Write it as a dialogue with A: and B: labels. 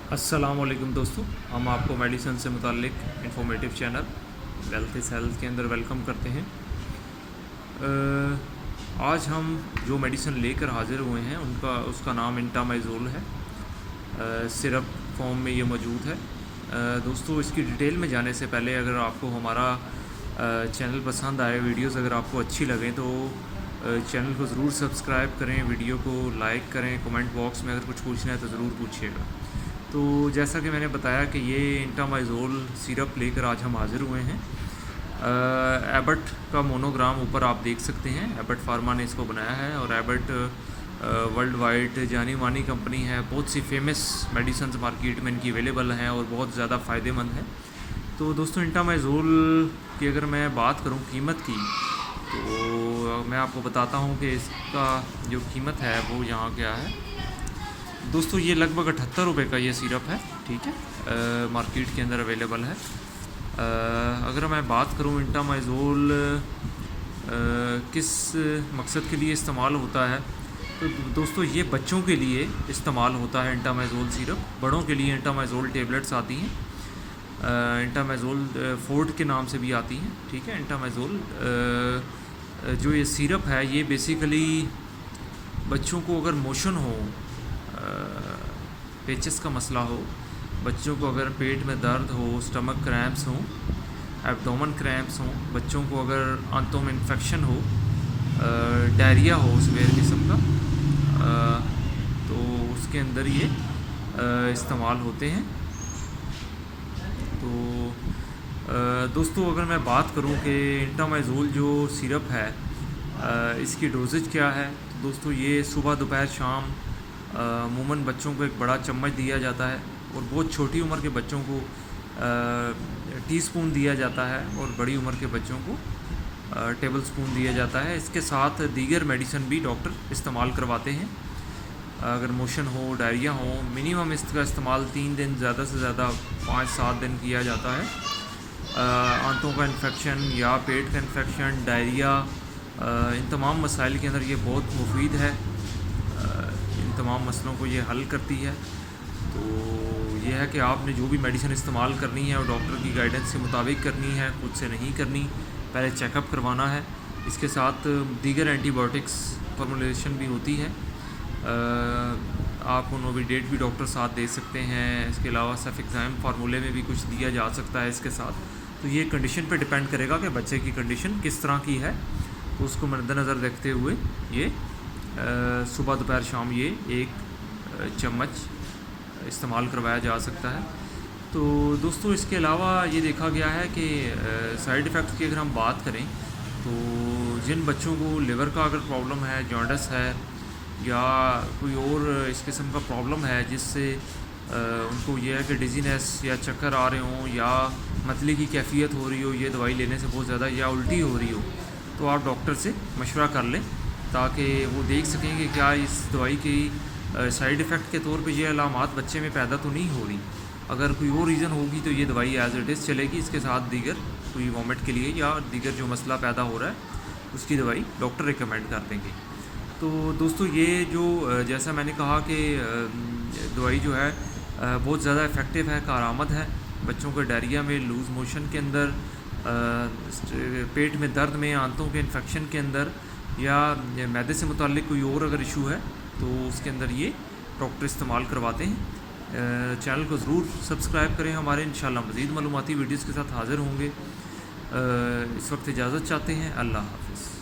A: अस्सलाम वालेकुम दोस्तों, हम आपको मेडिसिन से मुतालिक informative channel wealth is health के अंदर वेलकम करते हैं। आज हम जो मेडिसिन लेकर हाज़िर हुए हैं उसका नाम इंटामाइज़ोल है। सिरप फॉर्म में ये मौजूद है। दोस्तों, इसकी डिटेल में जाने से पहले अगर आपको हमारा चैनल पसंद आए, वीडियोस अगर आपको अच्छी लगें तो चैनल को ज़रूर सब्सक्राइब करें, वीडियो को लाइक करें, कमेंट बॉक्स में अगर कुछ पूछना है तो ज़रूर पूछिएगा। तो जैसा कि मैंने बताया कि ये इंटामाइज़ोल सिरप लेकर आज हम हाज़िर हुए हैं। एबट का मोनोग्राम ऊपर आप देख सकते हैं। एबट फार्मा ने इसको बनाया है और एबट वर्ल्ड वाइड जानी मानी कंपनी है। बहुत सी फेमस मेडिसिन मार्केट में इनकी अवेलेबल हैं और बहुत ज़्यादा फ़ायदेमंद है। तो दोस्तों, इंटामाइज़ोल की अगर मैं बात करूं कीमत की, तो मैं आपको बताता हूं कि इसका जो कीमत है वो यहाँ क्या है। दोस्तों, ये लगभग 78 रुपये का ये सिरप है, ठीक है, मार्केट के अंदर अवेलेबल है। अगर मैं बात करूं इंटामाइज़ोल किस मकसद के लिए इस्तेमाल होता है, तो दोस्तों ये बच्चों के लिए इस्तेमाल होता है इंटामाइज़ोल सिरप। बड़ों के लिए इंटामाइज़ोल टेबलेट्स आती हैं, इंटामाइज़ोल फोर्ट के नाम से भी आती हैं, ठीक है। इंटामाइज़ोल जो ये सिरप है ये बेसिकली बच्चों को अगर मोशन हो, पेचेस का मसला हो, बच्चों को अगर पेट में दर्द हो, स्टमक क्रैम्प्स हों, एब्डोमेन क्रैम्प्स हों, बच्चों को अगर आंतों में इन्फेक्शन हो, डायरिया हो सीवियर किस्म का, तो उसके अंदर ये इस्तेमाल होते हैं। तो दोस्तों, अगर मैं बात करूं कि इंटामाइज़ोल जो सिरप है इसकी डोजेज क्या है, तो दोस्तों ये सुबह दोपहर शाम अमूमन बच्चों को एक बड़ा चम्मच दिया जाता है और बहुत छोटी उम्र के बच्चों को टीस्पून दिया जाता है और बड़ी उम्र के बच्चों को टेबल स्पून दिया जाता है। इसके साथ दीगर मेडिसिन भी डॉक्टर इस्तेमाल करवाते हैं। अगर मोशन हो, डायरिया हो, मिनिमम इसका इस्तेमाल 3 दिन, ज़्यादा से ज़्यादा 5-7 दिन किया जाता है। आंतों का इन्फेक्शन या पेट का इन्फेक्शन, डायरिया, इन तमाम मसाइल के अंदर ये बहुत मुफीद है। इन तमाम मसलों को ये हल करती है। तो ये है कि आपने जो भी मेडिसिन इस्तेमाल करनी है और डॉक्टर की गाइडेंस के मुताबिक करनी है, खुद से नहीं करनी, पहले चेकअप करवाना है। इसके साथ दीगर एंटीबायोटिक्स फॉर्मुलेशन भी होती है। आपको नोविडेट भी डॉक्टर साथ दे सकते हैं। इसके अलावा सफिक्साइम फार्मूले में भी कुछ दिया जा सकता है इसके साथ। तो ये कंडीशन पे डिपेंड करेगा कि बच्चे की कंडीशन किस तरह की है, तो उसको मद्देनज़र रखते हुए ये सुबह दोपहर शाम ये एक चम्मच इस्तेमाल करवाया जा सकता है। तो दोस्तों, इसके अलावा ये देखा गया है कि साइड इफ़ेक्ट्स की अगर हम बात करें, तो जिन बच्चों को लिवर का अगर प्रॉब्लम है, जॉन्डिस है या कोई और इस किस्म का प्रॉब्लम है जिससे उनको ये है कि डिजीनेस या चक्कर आ रहे हों या मतली की कैफियत हो रही हो ये दवाई लेने से बहुत ज़्यादा, या उल्टी हो रही हो, तो आप डॉक्टर से मशवरा कर लें ताकि वो देख सकें कि क्या इस दवाई की साइड इफ़ेक्ट के तौर पे ये अलामात बच्चे में पैदा तो नहीं हो रही। अगर कोई और रीज़न होगी तो ये दवाई एज इट इज़ चलेगी। इसके साथ दीगर कोई वॉमिट के लिए या दीगर जो मसला पैदा हो रहा है उसकी दवाई डॉक्टर रिकमेंड कर देंगे। तो दोस्तों, ये जो जैसा मैंने कहा कि दवाई जो है बहुत ज़्यादा इफ़ेक्टिव है, कारआमद है बच्चों को डायरिया में, लूज़ मोशन के अंदर, पेट में दर्द में, आंतों के इन्फेक्शन के अंदर, या मैदे से मुताल्लिक कोई और अगर इशू है तो उसके अंदर ये डॉक्टर इस्तेमाल करवाते हैं। चैनल को ज़रूर सब्सक्राइब करें हमारे। इंशाल्लाह मज़ीद मालूमाती वीडियोज़ के साथ हाज़िर होंगे। इस वक्त इजाज़त चाहते हैं। अल्लाह हाफ़िज़।